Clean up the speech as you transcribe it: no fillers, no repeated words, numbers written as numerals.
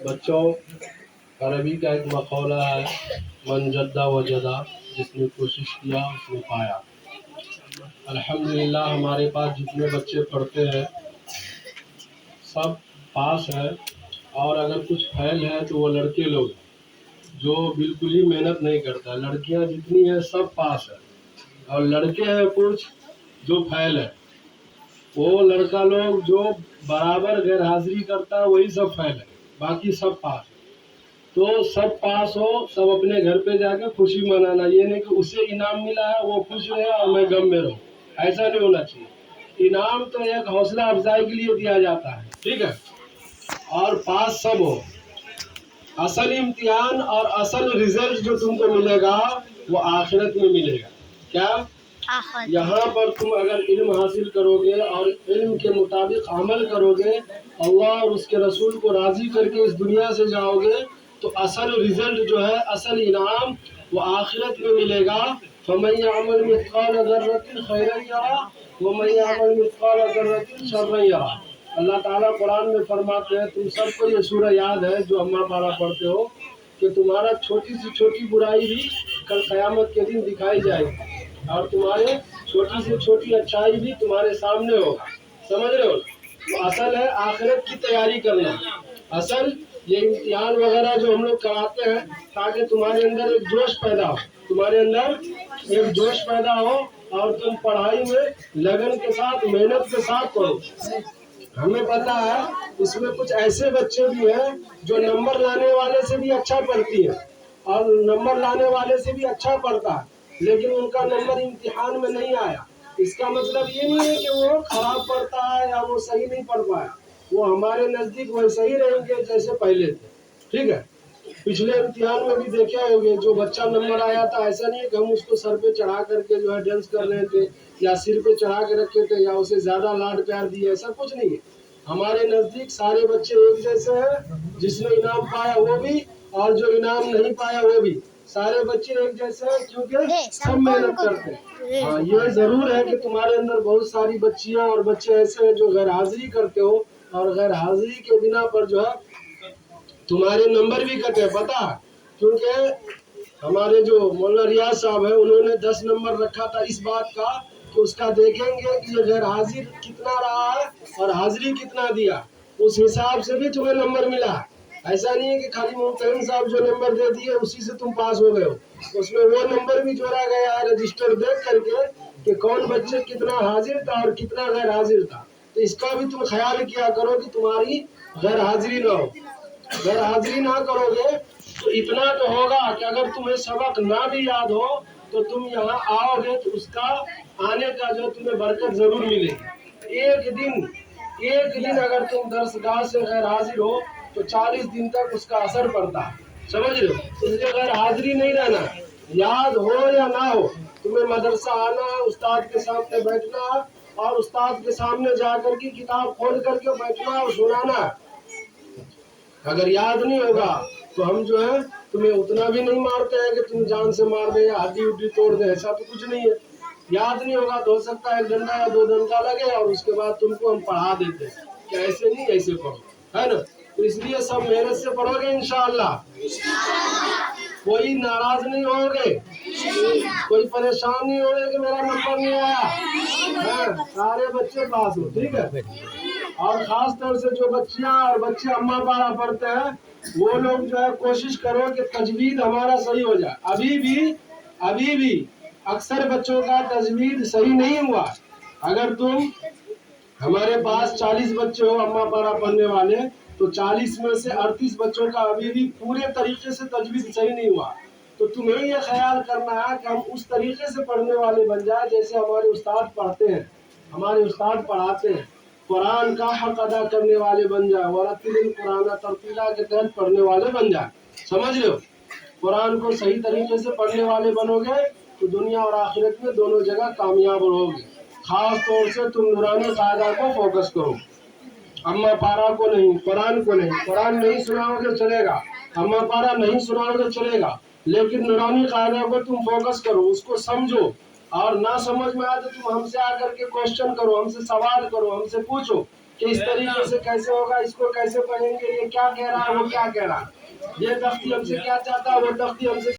بچوں، عربی کا ایک مقولہ ہے، من جدہ وجدہ، جس نے کوشش کیا اس نے پایا۔ الحمدللہ ہمارے پاس جتنے بچے پڑھتے ہیں سب پاس ہے، اور اگر کچھ فیل ہے تو وہ لڑکے لوگ جو بالکل ہی محنت نہیں کرتا۔ لڑکیاں جتنی ہیں سب پاس ہے، اور لڑکے ہیں کچھ جو فیل ہے۔ وہ لڑکا لوگ جو برابر غیر حاضری کرتا ہے وہی سب فیل ہے، باقی سب پاس ہے۔ تو سب پاس ہو، سب اپنے گھر پہ جا کے خوشی منانا، یہ نہیں کہ اسے انعام ملا ہے وہ خوش رہے اور میں غم میں رہوں، ایسا نہیں ہونا چاہیے۔ انعام تو ایک حوصلہ افزائی کے لیے دیا جاتا ہے، ٹھیک ہے، اور پاس سب ہو۔ اصل امتحان اور اصل رزلٹ جو تم کو ملے گا وہ آخرت میں ملے گا۔ کیا؟ یہاں پر تم اگر علم حاصل کرو گے اور علم کے مطابق عمل کرو گے، اللہ اور اس کے رسول کو راضی کر کے اس دنیا سے جاؤ گے، تو اصل رزلٹ جو ہے، اصل انعام وہ آخرت میں ملے گا۔ فَمَن يَعْمَلْ مِثْقَالَ ذَرَّةٍ خَيْرًا يَرَهُ وَمَن يَعْمَلْ مِثْقَالَ ذَرَّةٍ شَرًّا يَرَهُ۔ اللہ تعالیٰ قرآن میں فرماتے ہیں، تم سب کو یہ سورہ یاد ہے جو اماں پارا پڑھتے ہو، کہ تمہارا چھوٹی سے چھوٹی برائی بھی کل قیامت کے دن دکھائی جائے گی، اور تمہارے چھوٹی سے چھوٹی اچھائی بھی تمہارے سامنے ہوگا۔ سمجھ رہے ہو؟ تو اصل ہے آخرت کی تیاری کرنا۔ اصل یہ امتحان وغیرہ جو ہم لوگ کراتے ہیں تاکہ تمہارے اندر ایک جوش پیدا ہو، تمہارے اندر ایک جوش پیدا ہو، اور تم پڑھائی میں لگن کے ساتھ، محنت کے ساتھ پڑھو۔ ہمیں پتا ہے اس میں کچھ ایسے بچے بھی ہیں جو نمبر لانے والے سے بھی اچھا پڑھتی ہیں، اور نمبر لانے والے سے بھی اچھا پڑھتا ہے، لیکن ان کا نمبر امتحان میں نہیں آیا۔ اس کا مطلب یہ نہیں ہے کہ وہ خراب پڑھتا ہے یا وہ صحیح نہیں پڑھ پایا، وہ ہمارے نزدیک ویسے ہی رہیں گے جیسے پہلے تھے، ٹھیک ہے۔ پچھلے امتحان میں بھی دیکھے ہوگے، جو بچہ نمبر آیا تھا، ایسا نہیں ہے کہ ہم اس کو سر پہ چڑھا کر کے جو ہے ڈانس کر رہے تھے، یا سر پہ چڑھا کے رکھے تھے، یا اسے زیادہ لاڈ پیار دیے، ایسا کچھ نہیں ہے۔ ہمارے نزدیک سارے بچے ایک جیسے ہیں، جس نے انعام پایا وہ بھی اور جو انعام نہیں پایا وہ بھی، سارے بچے ایک جیسے ہیں، کیونکہ سب محنت کرتے ہیں۔ ہاں، یہ ضرور ہے کہ تمہارے اندر بہت ساری بچیاں اور بچے ایسے ہیں جو غیر حاضری کرتے ہو، اور غیر حاضری کے بنا پر جو ہے تمہارے نمبر بھی کٹے، پتا ہے؟ کیونکہ ہمارے جو مولانا ریاض صاحب ہیں، انہوں نے 10 نمبر رکھا تھا اس بات کا کہ اس کا دیکھیں گے کہ یہ غیر حاضر کتنا رہا ہے اور حاضری کتنا دیا، اس حساب سے بھی تمہیں نمبر ملا۔ ایسا نہیں ہے کہ خالی ممتحن صاحب جو نمبر دے دیے اسی سے تم پاس ہو گئے ہو، اس میں وہ نمبر بھی جوڑا گیا ہے رجسٹر دیکھ کر کے کہ کون بچے کتنا حاضر تھا اور کتنا غیر حاضر تھا۔ تو اس کا بھی تم خیال کیا کرو کہ تمہاری غیر حاضری نہ ہو۔ غیر حاضری نہ کرو گے تو اتنا تو ہوگا کہ اگر تمہیں سبق نہ بھی یاد ہو تو تم یہاں آؤ گے تو اس کا آنے کا جو تمہیں برکت ضرور ملے گی۔ ایک دن اگر تم درس گاہ سے غیر حاضر ہو تو 40 دن تک اس کا اثر پڑتا ہے، سمجھ رہے ہو؟ اس لیے غیر حاضری نہیں رہنا، یاد ہو یا نہ ہو، تمہیں مدرسہ آنا ہے، استاد کے سامنے بیٹھنا ہے، اور استاد کے سامنے جا کر کے کتاب کھول کر کے بیٹھنا اور سنانا ہے۔ اگر یاد نہیں ہوگا تو ہم جو ہے تمہیں اتنا بھی نہیں مارتے ہیں کہ تم جان سے مار دے یا ہڈی اڈی توڑ دے، ایسا تو کچھ نہیں ہے۔ یاد نہیں ہوگا تو ہو سکتا ہے 1 ڈنڈا یا 2 ڈنڈا لگے اور اس کے بعد تم کو ہم پڑھا دیتے ہیں کہ ایسے نہیں ایسے پڑھو، ہے نا؟ تو اس لیے سب محنت سے پڑھو گے انشاءاللہ، کوئی ناراض نہیں ہوگے، کوئی پریشان نہیں ہوگے کہ میرا نمبر نہیں آیا، سارے بچے پاس ہو، ٹھیک ہے۔ اور خاص طور سے جو بچیاں اور بچے اماں پارا پڑھتے ہیں وہ لوگ جو ہے کوشش کرو کہ تجوید ہمارا صحیح ہو جائے۔ ابھی بھی اکثر بچوں کا تجوید صحیح نہیں ہوا۔ اگر تم ہمارے پاس 40 بچے ہو اماں پارا پڑھنے والے تو 40 میں سے 38 بچوں کا ابھی بھی پورے طریقے سے تجوید صحیح نہیں ہوا۔ تو تمہیں یہ خیال کرنا ہے کہ ہم اس طریقے سے پڑھنے والے بن جائیں جیسے ہمارے استاد پڑھتے ہیں، ہمارے استاد پڑھاتے ہیں، قرآن کا حق ادا کرنے والے بن جائیں، وَرَتِّلِ الْقُرْآنَ تَرْتِیلًا کے تحت پڑھنے والے بن جائیں، سمجھ رہے ہو؟ قرآن کو صحیح طریقے سے پڑھنے والے بنو گے تو دنیا اور آخرت میں دونوں جگہ کامیاب رہو گے۔ خاص طور سے تم نورانی قاعدہ کو فوکس کرو، اماں پارا کو نہیں، قرآن کو نہیں۔ قرآن نہیں سناؤ گے چلے گا، اماں پارا نہیں سناؤ گے چلے گا، لیکن نورانی قاعدہ کو تم فوکس کرو، اس کو سمجھو، اور نہ سمجھ میں آئے تو تم ہم سے آ کر کے کوشچن کرو، ہم سے سوال کرو، ہم سے پوچھو، کہ اس طریقے سے کیسے ہوگا، اس کو کیسے پڑھیں گے، یہ کیا کہہ رہا ہے، وہ کیا کہہ رہا ہے، یہ تختی ہم سے کیا چاہتا ہے، وہ تختی ہم سے